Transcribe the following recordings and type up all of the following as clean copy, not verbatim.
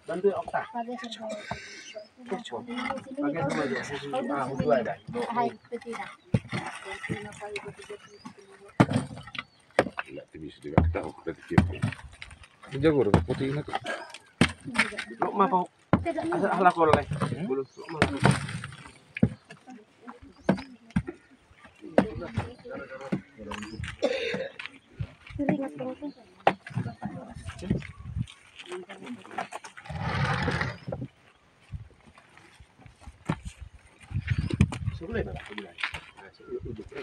Bantu okta. Dua ada. Bisa juga tahu jago udah putih itu. Lo mau halak boleh. Bulu sulit lah bilang.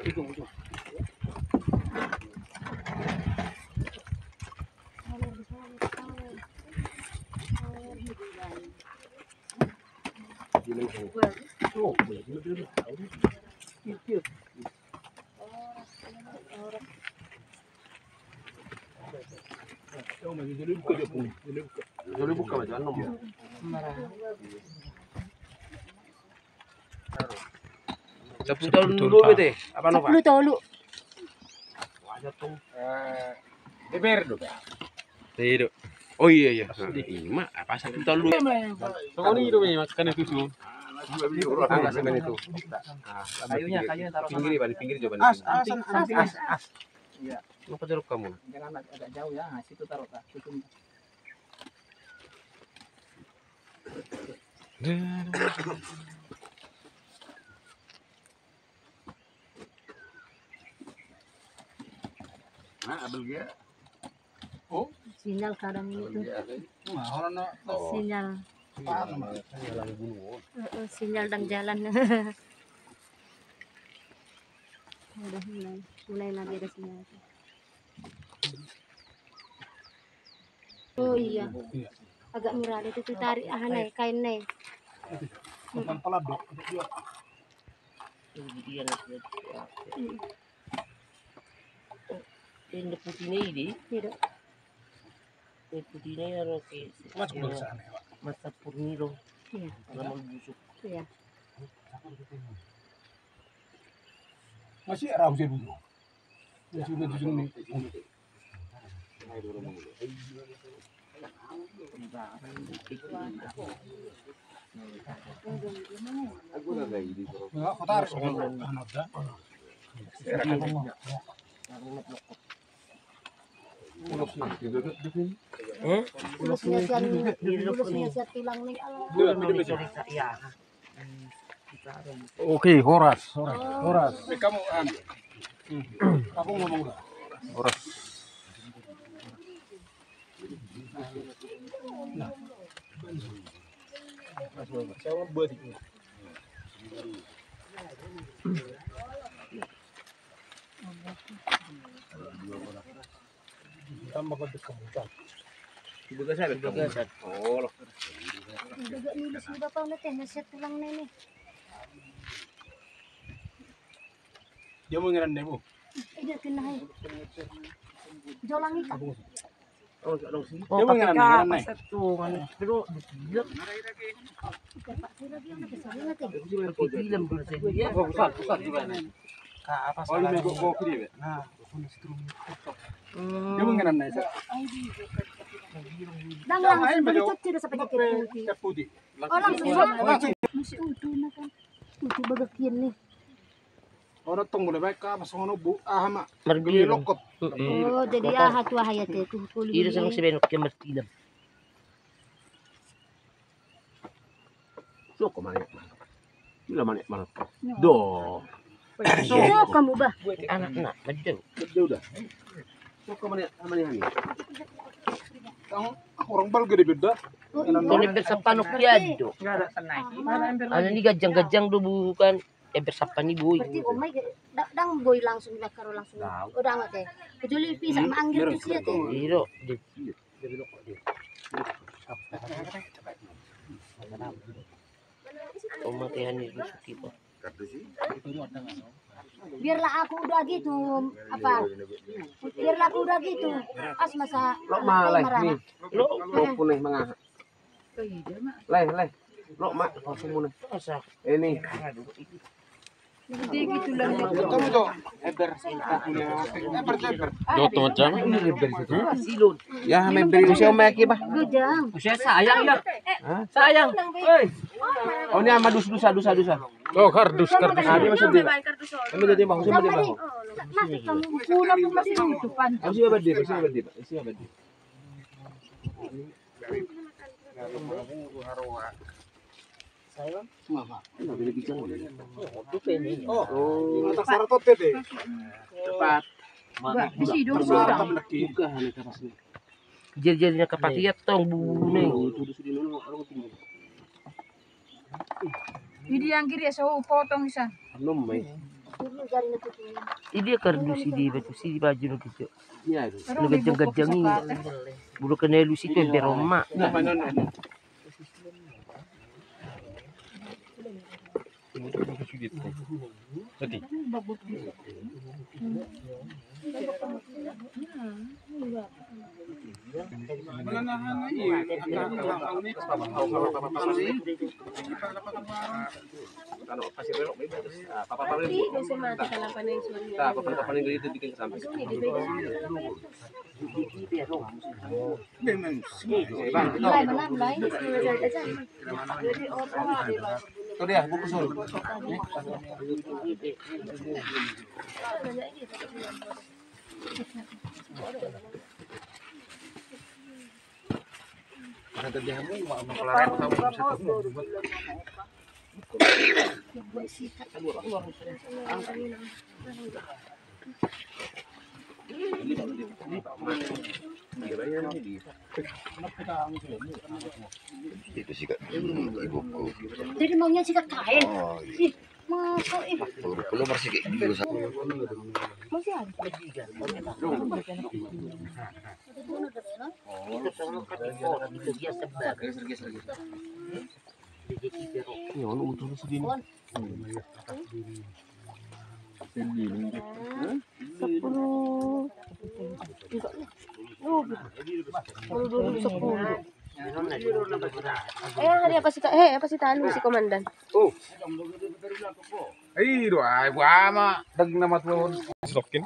Ujung. Oh, belum tahu. Jadi buka macam nomor. Sepuluh tahun dulu bete. Apa nova? 10 tahun dulu. Wajar tuh. DPR dong. Tidak. Oh iya. Ima apa 1 tahun dulu? Soalnya itu makan itu tuh. Enggak sebenarnya itu. Kayunya taruh pinggir coba. As. Iya. Mau jeruk kamu. Jangan agak jauh ya. Nah, situ taruh tak. Nah, abel dia. Oh, Sinyal kadang itu. Sinyal. Sinyal dan jalan. Udah mulai lagi ada sinyal. Oh iya. Agak murah itu tuh tarik naik kain naik. peladok dia. Ini putihnya ini. Tidak. Putihnya ya oke. Masa purnilo. Iya. Lama busuk. Iya. Masih raus dulu. Ya sudah di sini. Oke, Horas. Kamu aku ngomong udah. Horas. Nah. Saya buat itu. Tambah ke kebutuhan. Bagasan. Oh. Agak nulis sudah pa ulit nasihat tulang na ini. Dia mau ngeran demo. Iya kinahay. Jolang ika. Oh, Dia mau ngeran nih. Pero Pak sila dia na kasi natin. film dulu saya. Pusat juga nih. Apa salah? Oh, go kiri. Nah, dia mau ngeran nih. Dang langsung berikut tidak sampai ke putih. Oh langsung. Masih utuh na kan. Utuh bagakin nih. Orang tong boleh baik ka masuk bu mak. Marguliro. Lokot. Oh jadi hatu hayat itu kulit. Ira sa mga sabihin kaya martilam. So kemana? Bila mana? Do. So kamu bah. Anak na, madyan. Dia udah. So kemana ini? Orang bal gede beda. Kung sa panok yado. Ano ni gajang-gajang do bukan. Sa paniboy. Berarti omay dang boy langsung karo langsung. Udah nggak teh. Kecuali bisa maanggil tuh siya teh. Iro. Pematihan itu suki po. Biarlah aku udah gitu apa? Biarlah aku udah gitu. As masa Lo maleh nih. Lo puneh mangah. Leh. Lo mak semune. Ini. Jadi gitu lah. Joto macam. Ya memberi usia meki bah. Gujang. Usia sayang ya. Sayang. Oh ini sama dusa. Oh kardus. Nah, dia masuk dia. Kamu jadi bang, masih dia bang. Masih kamu pulang pun masih di depan. Masih apa dia? Cepat. Jari-jarinya kepakiat tong bubune. Ini yang kiri so potong isa. Belum mai. Ini kardus di baju si baju nu gitu. Iya. Nu gejang-gejang ini. Bulu kena lusi tu beroma. Tadi. Kalau pasir belok mai bagus. Papa itu bikin sampai. Tuh dia buku sul. Ada dia mau kelaran tahu Itu sih kak ibuku. Jadi maunya sikat kain. Oh, Ih, masuk ih. Kalau masih kayak gitu Masih ada. Hari apa sih apa sih tanu si komandan? Ay, doa, buama. Dag nama tuh. Stokin.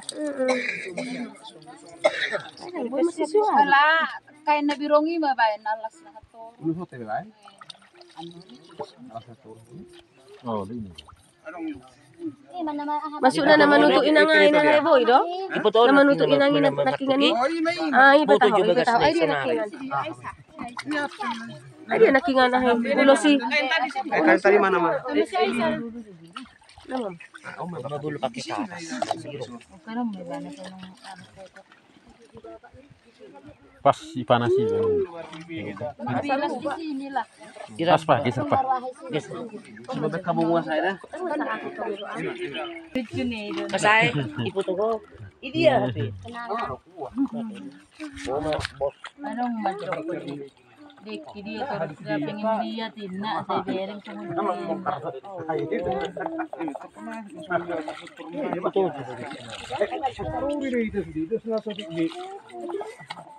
Masih suara. Wala kay nabirongi mabayan alas na to. Lu hotel lain. Oh, ini. Masuk na naman nutuin na nga ina na boy do. Ipoto Naman nutuin na nga nakingan ni. Ay, Foto ibataw, juga ibataw. Ay, di sa nakingan. Ay, di nakingan na hen. Bulo si. Kain tadi mana mah? Naman. Magulo pakai sa atas. Karon may bana ko nung Pas ipanasi. Pilas di sini lah. Pas pa, kisah pa. Sudah kamu nguasai dah. Kasay, ipoto ko. Idi ya. Anong madyo? Dik dia terus dia pengen lihat tina saya bereng kemudian.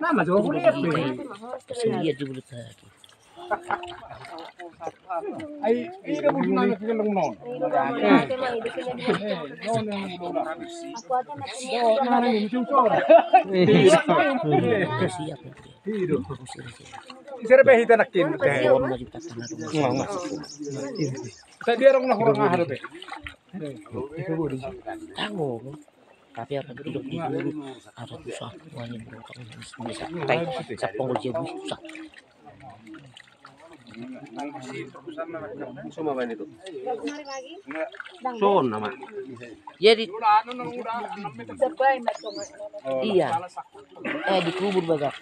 Nama jauh boleh apa? Iya dulu tadi. Ay, ini bukan nak kita non. Siap. Sira ba hita nakin? Sa dia orang nak orang ahar be. Tango. Tapi akan tidur di dulu. Ada susah. Wanya berangkat bisa. Kayak sapong dia bisa. Semua ban itu. Son nama. Jadi iya. Dikubur baga.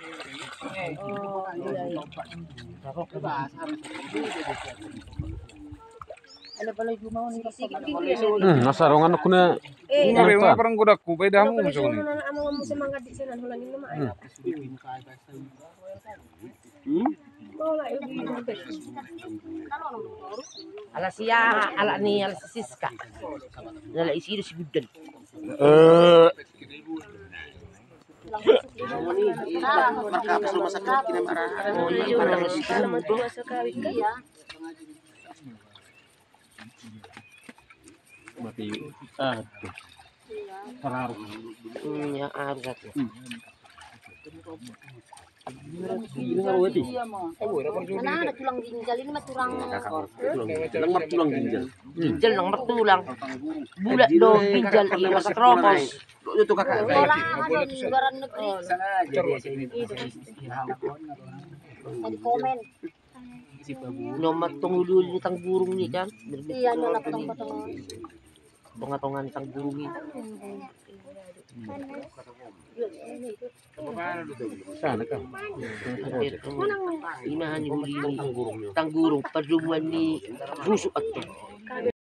Nasarongan aku na. Eh, Parang kuda ku beda mo so ni. Ala siya, ala ni ala si Siska. Nala isido si Gudan. Markapos rumah sakit kinamarahan. Oh, iya, orang si naman to sa kawin ka. Ya, argat. Anak tulang ginjal ini mah tulang. Tulang ginjal. Ginjal nang mertulang. Bulat do ginjal iwas kropos. Itu kakak. Sekolahan di luar negeri. Tadi komen. Nyomat tungulul ni tang burung ni kan. Iya, nyola potong-potong. Tonga-tongan tang burung ni. Sana ka. Inahan ni huli ni tang gurung padumuan ni rusuk ato.